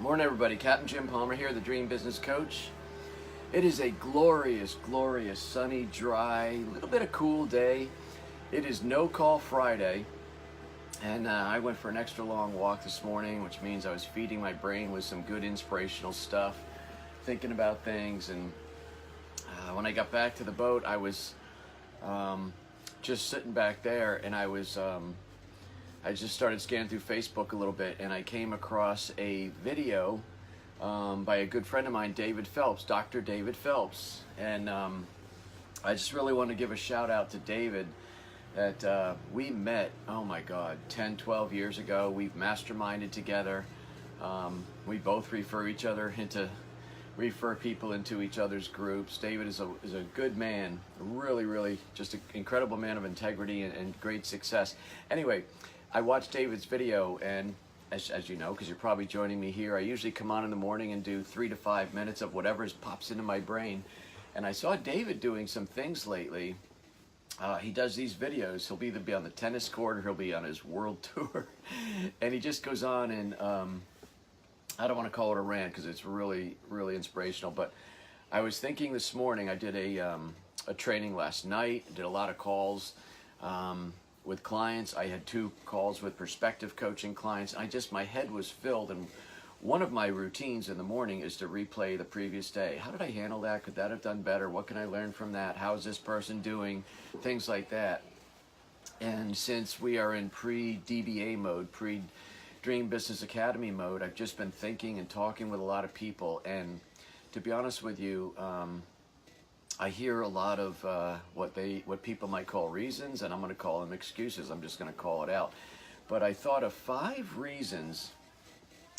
Morning, everybody. Captain Jim Palmer here, the Dream Business Coach. It is a glorious, glorious, sunny, dry, little bit of cool day. It is No Call Friday, and I went for an extra long walk this morning, which means I was feeding my brain with some good inspirational stuff, thinking about things. And when I got back to the boat, I was just sitting back there, and I just started scanning through Facebook a little bit, and I came across a video by a good friend of mine, David Phelps, Dr. David Phelps. And I just really want to give a shout out to David that we met, oh my God, 10, 12 years ago. We've masterminded together. We both refer people into each other's groups. David is a good man, really just an incredible man of integrity and great success. Anyway, I watched David's video, and as you know, because you're probably joining me here, I usually come on in the morning and do 3 to 5 minutes of whatever pops into my brain. And I saw David doing some things lately. He does these videos. He'll either be on the tennis court or he'll be on his world tour. And he just goes on and I don't want to call it a rant because it's really inspirational. But I was thinking this morning, I did a training last night, did a lot of calls with clients. I had 2 calls with prospective coaching clients. My head was filled, and one of my routines in the morning is to replay the previous day. How did I handle that? Could that have done better? What can I learn from that? How is this person doing? Things like that. And since we are in pre-DBA mode, pre-Dream Business Academy mode, I've just been thinking and talking with a lot of people. And to be honest with you, I hear a lot of what people might call reasons, and I'm going to call them excuses. I'm just going to call it out. But I thought of 5 reasons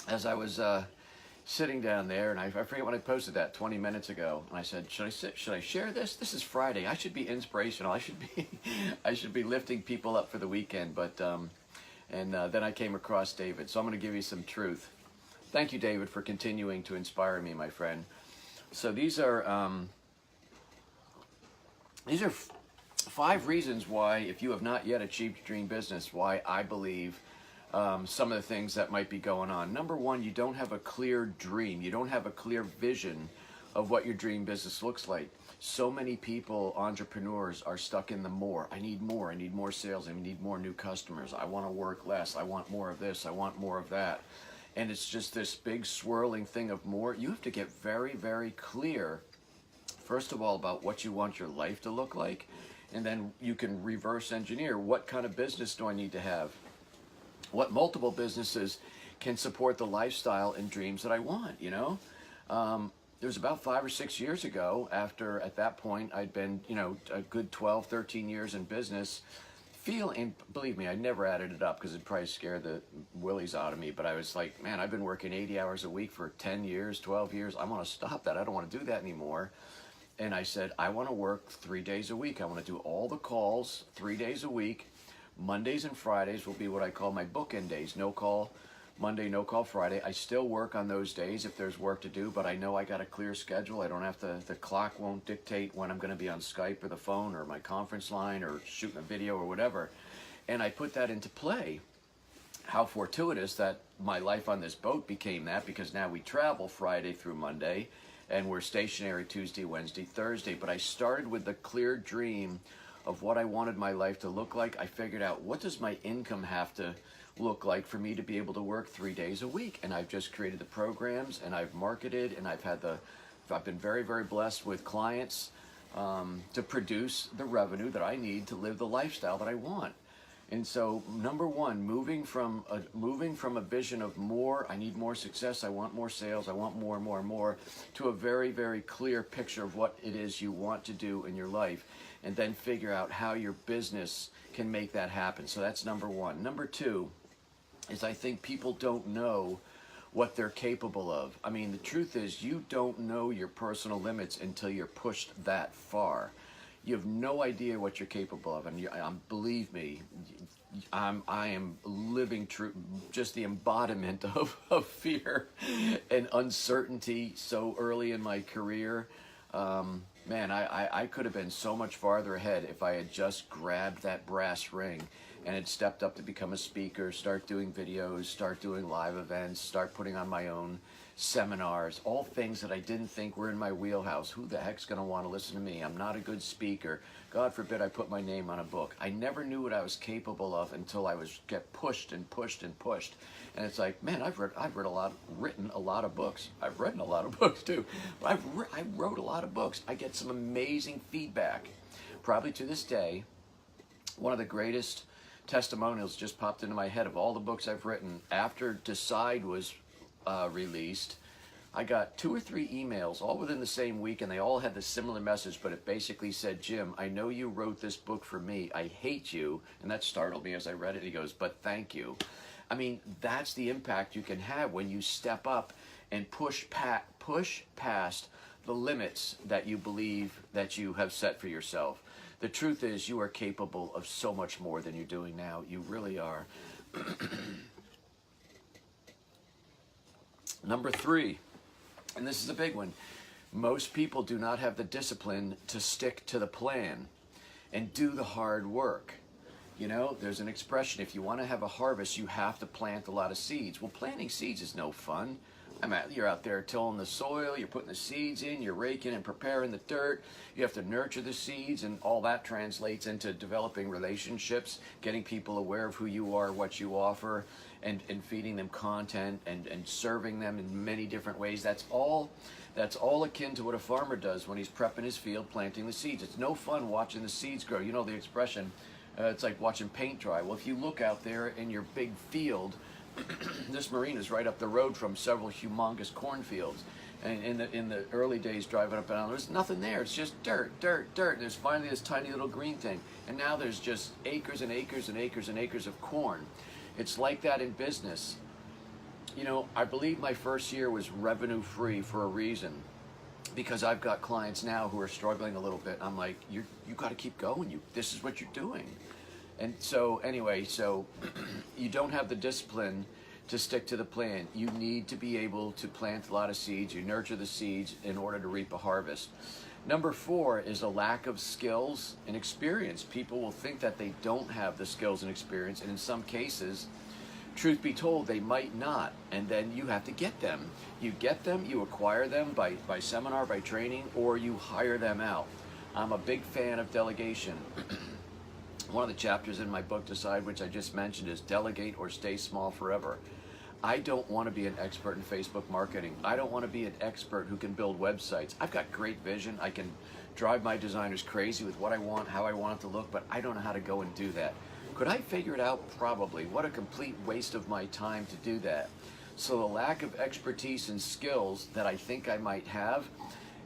as I was sitting down there, and I forget when I posted that 20 minutes ago. And I said, should I share this? This is Friday. I should be inspirational. I should be lifting people up for the weekend. But then I came across David, so I'm going to give you some truth. Thank you, David, for continuing to inspire me, my friend. So these are 5 reasons why, if you have not yet achieved your dream business, why I believe some of the things that might be going on. Number 1, you don't have a clear dream. You don't have a clear vision of what your dream business looks like. So many people, entrepreneurs, are stuck in the more. I need more sales. I need more new customers. I want to work less. I want more of this. I want more of that. And it's just this big swirling thing of more. You have to get very clear, first of all, about what you want your life to look like, and then you can reverse engineer, what kind of business do I need to have? What multiple businesses can support the lifestyle and dreams that I want, you know? It was about 5 or 6 years ago, after at that point I'd been, a good 12, 13 years in business, and believe me, I never added it up because it probably scared the willies out of me, but I was like, man, I've been working 80 hours a week for 10 years, 12 years. I want to stop that. I don't want to do that anymore. And I said, I want to work 3 days a week. I want to do all the calls 3 days a week. Mondays and Fridays will be what I call my bookend days. No call Monday, no call Friday. I still work on those days if there's work to do, but I know I got a clear schedule. I don't have to, the clock won't dictate when I'm going to be on Skype or the phone or my conference line or shooting a video or whatever. And I put that into play. How fortuitous that my life on this boat became that, because now we travel Friday through Monday, and we're stationary Tuesday, Wednesday, Thursday. But I started with the clear dream of what I wanted my life to look like. I figured out, what does my income have to look like for me to be able to work 3 days a week? And I've just created the programs, and I've marketed, and I've been very blessed with clients to produce the revenue that I need to live the lifestyle that I want. And so, number 1, moving from a vision of more, I need more success, I want more sales, I want more, to a very clear picture of what it is you want to do in your life, and then figure out how your business can make that happen. So that's number 1. Number 2 is, I think people don't know what they're capable of. I mean, the truth is, you don't know your personal limits until you're pushed that far. You have no idea what you're capable of, and believe me, I am living just the embodiment of fear and uncertainty so early in my career. Man, I could have been so much farther ahead if I had just grabbed that brass ring and had stepped up to become a speaker, start doing videos, start doing live events, start putting on my own seminars, all things that I didn't think were in my wheelhouse. Who the heck's going to want to listen to me? I'm not a good speaker. God forbid I put my name on a book. I never knew what I was capable of until I was get pushed and pushed and pushed. And it's like, man, I've written a lot of books. I've written a lot of books too. But I wrote a lot of books. I get some amazing feedback. Probably to this day, one of the greatest testimonials just popped into my head of all the books I've written. After Decide was released, I got 2 or 3 emails all within the same week, and they all had the similar message, but it basically said, Jim, I know you wrote this book for me. I hate you. And that startled me as I read it. He goes, but thank you. I mean, that's the impact you can have when you step up and push past the limits that you believe that you have set for yourself. The truth is, you are capable of so much more than you're doing now. You really are. Number 3, and this is a big one. Most people do not have the discipline to stick to the plan and do the hard work. You know, there's an expression, if you want to have a harvest, you have to plant a lot of seeds. Well, planting seeds is no fun. You're out there tilling the soil, you're putting the seeds in, you're raking and preparing the dirt. You have to nurture the seeds, and all that translates into developing relationships, getting people aware of who you are, what you offer, and feeding them content and serving them in many different ways. That's all akin to what a farmer does when he's prepping his field, planting the seeds. It's no fun watching the seeds grow. You know the expression, it's like watching paint dry. Well, if you look out there in your big field, this marina is right up the road from several humongous cornfields. And in the early days driving up and down, there's nothing there. It's just dirt, dirt, dirt. And there's finally this tiny little green thing. And now there's just acres and acres and acres and acres of corn. It's like that in business. You know, I believe my first year was revenue free for a reason, because I've got clients now who are struggling a little bit. I'm like, you got to keep going. This is what you're doing. And so anyway, you don't have the discipline to stick to the plan. You need to be able to plant a lot of seeds. You nurture the seeds in order to reap a harvest. Number 4 is a lack of skills and experience. People will think that they don't have the skills and experience, and in some cases, truth be told, they might not. And then you have to get them. You get them, you acquire them by seminar, by training, or you hire them out. I'm a big fan of delegation. One of the chapters in my book, Decide, which I just mentioned, is Delegate or Stay Small Forever. I don't want to be an expert in Facebook marketing. I don't want to be an expert who can build websites. I've got great vision. I can drive my designers crazy with what I want, how I want it to look, but I don't know how to go and do that. Could I figure it out? Probably. What a complete waste of my time to do that. So the lack of expertise and skills that I think I might have,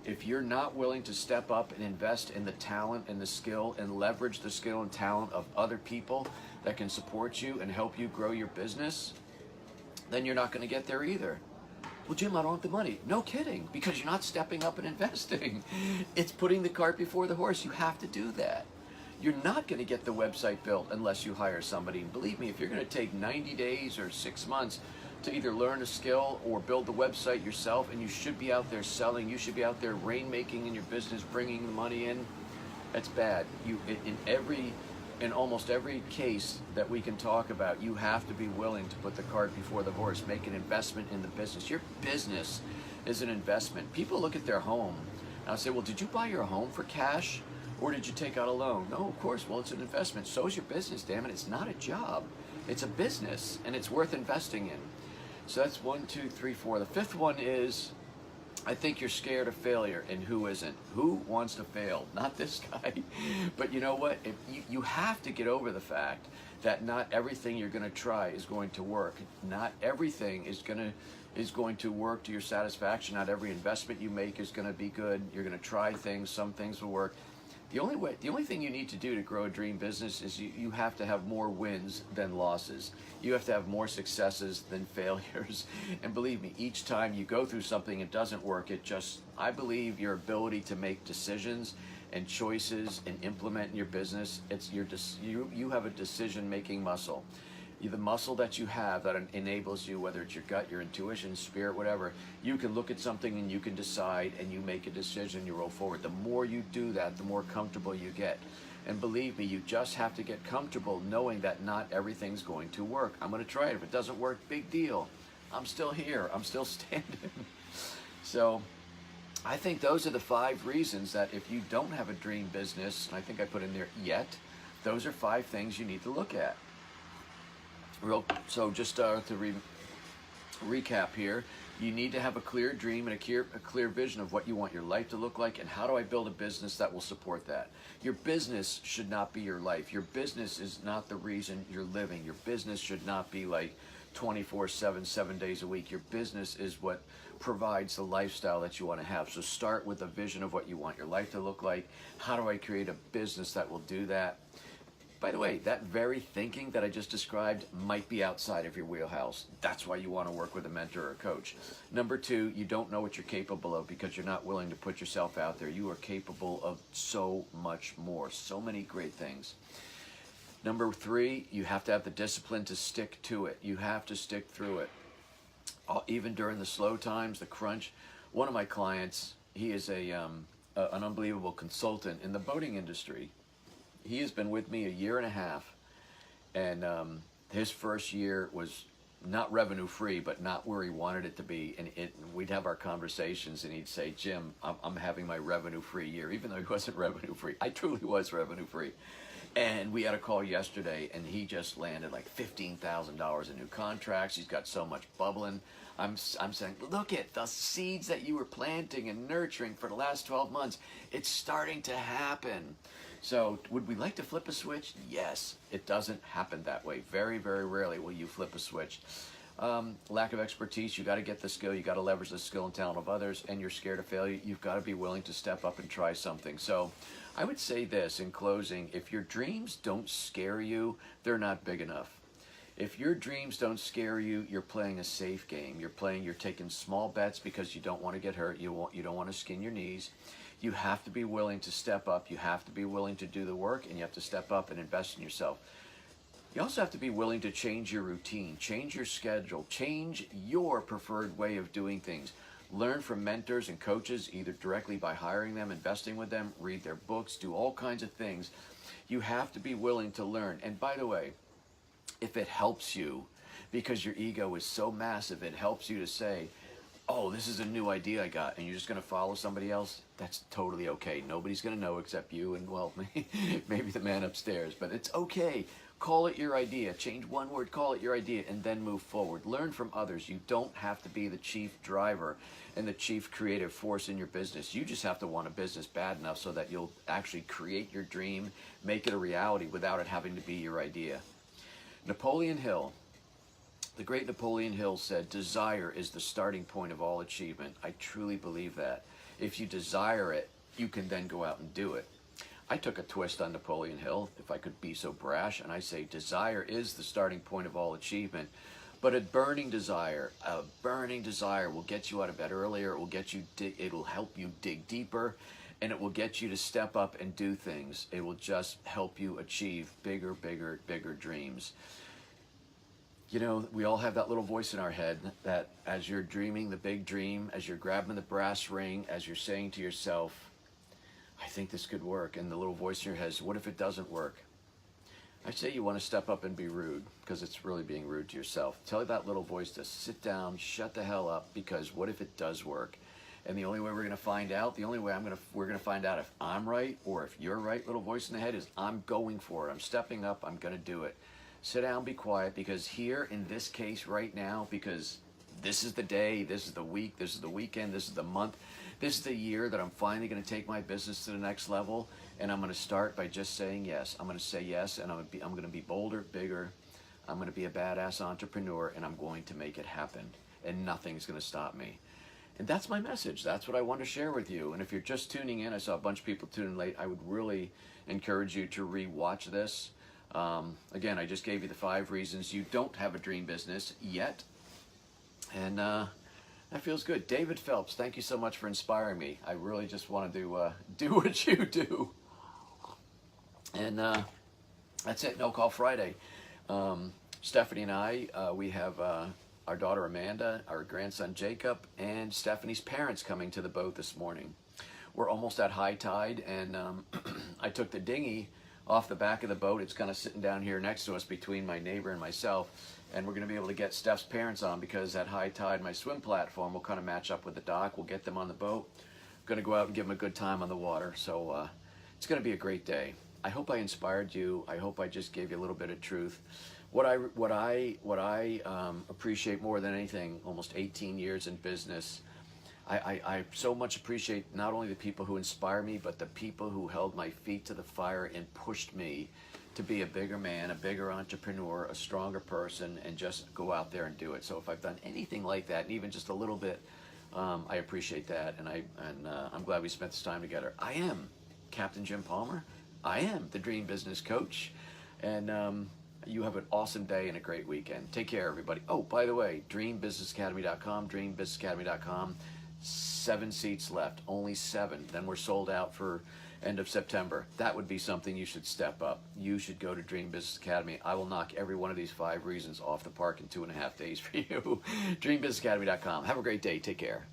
if you're not willing to step up and invest in the talent and the skill and leverage the skill and talent of other people that can support you and help you grow your business, then you're not going to get there either. Well, Jim, I don't have the money. No kidding, because you're not stepping up and investing. It's putting the cart before the horse. You have to do that. You're not going to get the website built unless you hire somebody. And believe me, if you're going to take 90 days or 6 months to either learn a skill or build the website yourself, and you should be out there selling, you should be out there rainmaking in your business, bringing the money in, that's bad. In almost every case that we can talk about, you have to be willing to put the cart before the horse, make an investment in the business. Your business is an investment. People look at their home, and I'll say, well, did you buy your home for cash, or did you take out a loan? No, of course. Well, it's an investment. So is your business, damn it. It's not a job. It's a business, and it's worth investing in. So that's 1, 2, 3, 4. The 5th one is, I think you're scared of failure, and who isn't? Who wants to fail? Not this guy. But you know what? You have to get over the fact that not everything you're going to try is going to work. Not everything is going to work to your satisfaction. Not every investment you make is going to be good. You're going to try things. Some things will work. The only thing you need to do to grow a dream business is you have to have more wins than losses. You have to have more successes than failures. And believe me, each time you go through something it doesn't work, I believe your ability to make decisions and choices and implement in your business, you have a decision-making muscle. The muscle that you have that enables you, whether it's your gut, your intuition, spirit, whatever, you can look at something and you can decide and you make a decision, you roll forward. The more you do that, the more comfortable you get. And believe me, you just have to get comfortable knowing that not everything's going to work. I'm going to try it. If it doesn't work, big deal. I'm still here. I'm still standing. So I think those are the 5 reasons that if you don't have a dream business, and I think I put in there yet, those are 5 things you need to look at. So just to recap here, you need to have a clear dream and a clear vision of what you want your life to look like, and how do I build a business that will support that. Your business should not be your life. Your business is not the reason you're living. Your business should not be like 24/7, 7 days a week. Your business is what provides the lifestyle that you want to have. So start with a vision of what you want your life to look like. How do I create a business that will do that? By the way, that very thinking that I just described might be outside of your wheelhouse. That's why you want to work with a mentor or a coach. Number 2, you don't know what you're capable of because you're not willing to put yourself out there. You are capable of so much more, so many great things. Number 3, you have to have the discipline to stick to it. You have to stick through it. Even during the slow times, the crunch. One of my clients, he is an unbelievable consultant in the boating industry. He has been with me a year and a half, and his first year was not revenue free, but not where he wanted it to be. And we'd have our conversations, and he'd say, "Jim, I'm having my revenue free year," even though he wasn't revenue free. I truly was revenue free. And we had a call yesterday, and he just landed like $15,000 in new contracts. He's got so much bubbling. I'm saying, look at the seeds that you were planting and nurturing for the last 12 months. It's starting to happen. So would we like to flip a switch? Yes. It doesn't happen that way. Very, very rarely will you flip a switch. Lack of expertise. You got to get the skill. You got to leverage the skill and talent of others, and you're scared of failure. You've got to be willing to step up and try something. So I would say this in closing: if your dreams don't scare you, they're not big enough. If your dreams don't scare you, you're playing a safe game. You're taking small bets because you don't want to get hurt. You don't want to skin your knees. You have to be willing to step up. You have to be willing to do the work, and you have to step up and invest in yourself. You also have to be willing to change your routine, change your schedule, change your preferred way of doing things. Learn from mentors and coaches, either directly by hiring them, investing with them, read their books, do all kinds of things. You have to be willing to learn. And by the way, if it helps you, because your ego is so massive, it helps you to say, oh, this is a new idea I got, and you're just going to follow somebody else, that's totally okay. Nobody's going to know except you and, well, maybe the man upstairs, but it's okay. Call it your idea. Change one word, call it your idea, and then move forward. Learn from others. You don't have to be the chief driver and the chief creative force in your business. You just have to want a business bad enough so that you'll actually create your dream, make it a reality without it having to be your idea. Napoleon Hill, the great Napoleon Hill, said, desire is the starting point of all achievement. I truly believe that. If you desire it, you can then go out and do it. I took a twist on Napoleon Hill, if I could be so brash, and I say desire is the starting point of all achievement. But a burning desire will get you out of bed earlier. It will get you. It'll help you dig deeper, and it will get you to step up and do things. It will just help you achieve bigger, bigger, bigger dreams. You know, we all have that little voice in our head that as you're dreaming the big dream, as you're grabbing the brass ring, as you're saying to yourself, I think this could work. And the little voice in your head is, what if it doesn't work? I say you want to step up and be rude, because it's really being rude to yourself. Tell that little voice to sit down, shut the hell up, because what if it does work? And the only way we're going to find out, we're going to find out if I'm right or if you're right, little voice in the head, is I'm going for it. I'm stepping up. I'm going to do it. Sit down, be quiet, because here in this case right now, because this is the day, this is the week, this is the weekend, this is the month, this is the year that I'm finally going to take my business to the next level, and I'm going to start by just saying yes. I'm going to say yes, and I'm going to be bolder, bigger. I'm going to be a badass entrepreneur, and I'm going to make it happen, and nothing's going to stop me. And that's my message. That's what I want to share with you. And if you're just tuning in, I saw a bunch of people tuning late, I would really encourage you to re-watch this. Again, I just gave you the 5 reasons you don't have a dream business yet. And that feels good. David Phelps, thank you so much for inspiring me. I really just want to do what you do. And that's it. No Call Friday. Stephanie and I, we have our daughter Amanda, our grandson Jacob, and Stephanie's parents coming to the boat this morning. We're almost at high tide, and I took the dinghy off the back of the boat. It's kind of sitting down here next to us between my neighbor and myself. And we're going to be able to get Steph's parents on, because at high tide, my swim platform will kind of match up with the dock. We'll get them on the boat. Going to go out and give them a good time on the water. So it's going to be a great day. I hope I inspired you. I hope I just gave you a little bit of truth. What I appreciate more than anything, almost 18 years in business, I so much appreciate not only the people who inspire me, but the people who held my feet to the fire and pushed me to be a bigger man, a bigger entrepreneur, a stronger person, and just go out there and do it. So if I've done anything like that, and even just a little bit, I appreciate that, and I'm glad we spent this time together. I am Captain Jim Palmer. I am the Dream Business Coach, and you have an awesome day and a great weekend. Take care, everybody. Oh, by the way, dreambusinessacademy.com, dreambusinessacademy.com. 7 seats left, only 7. Then we're sold out for end of September. That would be something you should step up. You should go to Dream Business Academy. I will knock every one of these 5 reasons off the park in 2.5 days for you. dreambusinessacademy.com. Have a great day. Take care.